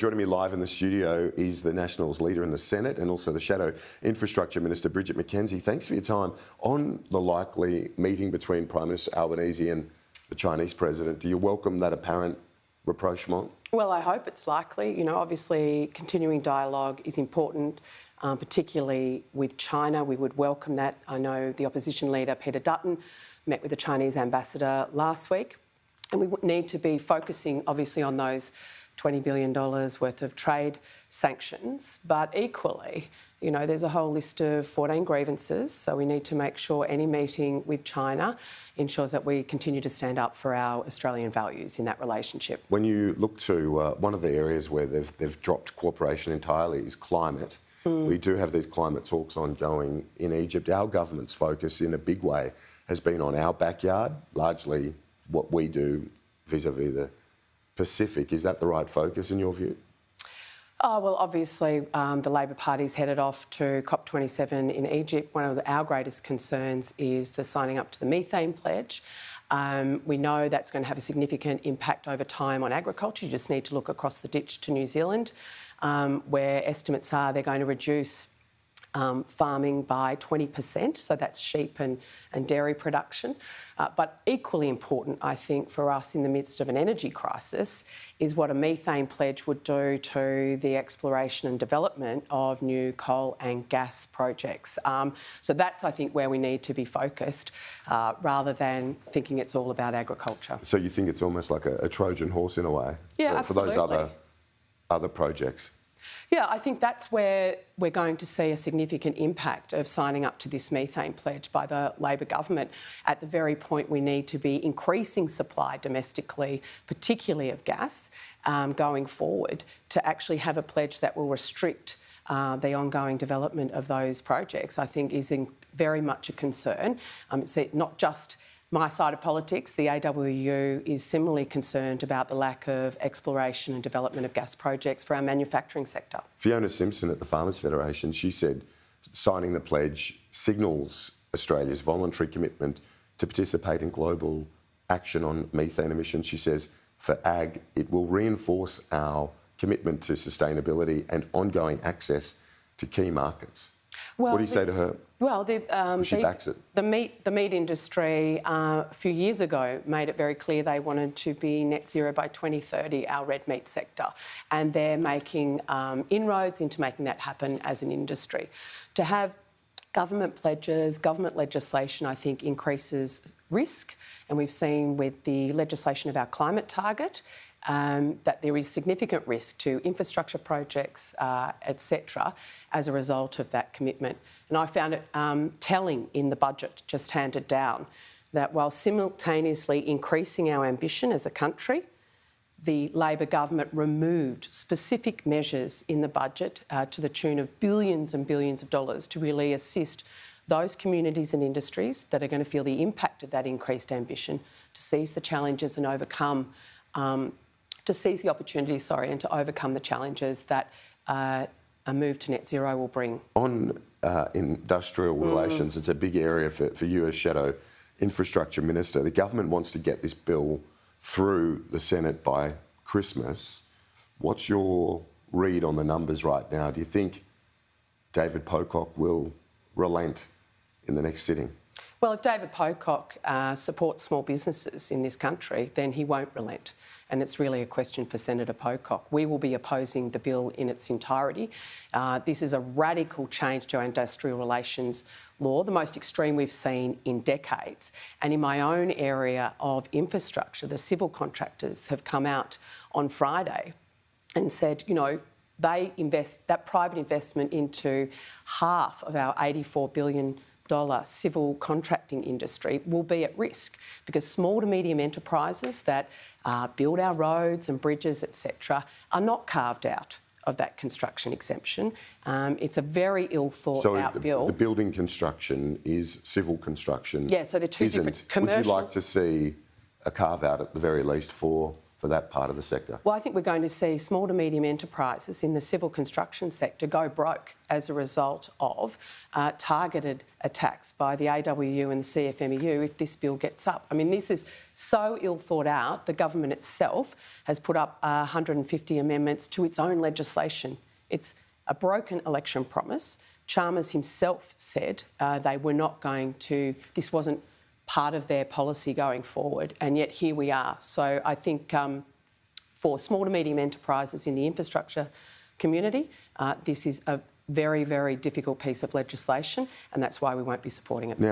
Joining me live in the studio is the Nationals leader in the Senate and also the Shadow Infrastructure Minister, Bridget McKenzie. Thanks for your time. On the likely meeting between Prime Minister Albanese and the Chinese President, do you welcome that apparent rapprochement? Well, I hope it's likely. You know, obviously continuing dialogue is important, particularly with China. We would welcome that. I know the Opposition Leader Peter Dutton met with the Chinese Ambassador last week, and we would need to be focusing obviously on those $20 billion worth of trade sanctions, but equally, you know, there's a whole list of 14 grievances, so we need to make sure any meeting with China ensures that we continue to stand up for our Australian values in that relationship. When you look to one of the areas where they've dropped cooperation entirely is climate. We do have these climate talks ongoing in Egypt. Our government's focus in a big way has been on our backyard, largely what we do vis-a-vis the Pacific. Is that the right focus in your view? Oh, well, obviously the Labor Party's headed off to COP27 in Egypt. One of our greatest concerns is the signing up to the methane pledge. We know that's going to have a significant impact over time on agriculture. You just need to look across the ditch to New Zealand, where estimates are they're going to reduce farming by 20%, so that's sheep and dairy production. But equally important, I think, for us in the midst of an energy crisis is what a methane pledge would do to the exploration and development of new coal and gas projects. So that's, I think, where we need to be focused rather than thinking it's all about agriculture. So you think it's almost like a Trojan horse in a way? Yeah, absolutely. For those other projects? Yeah, I think that's where we're going to see a significant impact of signing up to this methane pledge by the Labor government at the very point we need to be increasing supply domestically, particularly of gas, going forward, to actually have a pledge that will restrict the ongoing development of those projects, I think is very much a concern. It's not just my side of politics. The AWU is similarly concerned about the lack of exploration and development of gas projects for our manufacturing sector. Fiona Simpson at the Farmers Federation, she said signing the pledge signals Australia's voluntary commitment to participate in global action on methane emissions. She says for ag, it will reinforce our commitment to sustainability and ongoing access to key markets. Well, what do you say to her? Well, she backs it. The meat industry a few years ago made it very clear they wanted to be net zero by 2030, our red meat sector, and they're making inroads into making that happen as an industry. To have government pledges, government legislation, I think increases risk, and we've seen with the legislation of our climate target that there is significant risk to infrastructure projects, etc., as a result of that commitment. And I found it telling in the budget just handed down that while simultaneously increasing our ambition as a country, the Labor government removed specific measures in the budget to the tune of billions and billions of dollars to really assist those communities and industries that are going to feel the impact of that increased ambition to seize the challenges and overcome to seize the opportunities, and to overcome the challenges that a move to net zero will bring. On industrial relations, it's a big area for you as Shadow Infrastructure Minister. The government wants to get this bill through the Senate by Christmas. What's your read on the numbers right now? Do you think David Pocock will relent in the next sitting? Well, if David Pocock supports small businesses in this country, then he won't relent. And it's really a question for Senator Pocock. We will be opposing the bill in its entirety. This is a radical change to our industrial relations law, the most extreme we've seen in decades. And in my own area of infrastructure, the civil contractors have come out on Friday and said, you know, they invest that private investment into half of our $84 billion civil contracting industry will be at risk because small to medium enterprises that build our roads and bridges, etc., are not carved out of that construction exemption. It's a very ill thought out bill. The building construction is civil construction. Yeah, so they're two different commercial. Would you like to see a carve out at the very least for for that part of the sector? Well, I think we're going to see small to medium enterprises in the civil construction sector go broke as a result of targeted attacks by the AWU and the CFMEU if this bill gets up. I mean, this is so ill thought out. The government itself has put up 150 amendments to its own legislation. It's a broken election promise. Chalmers himself said they were not going to, this wasn't part of their policy going forward, and yet here we are. So I think for small to medium enterprises in the infrastructure community, this is a very, very difficult piece of legislation, and that's why we won't be supporting it. Now,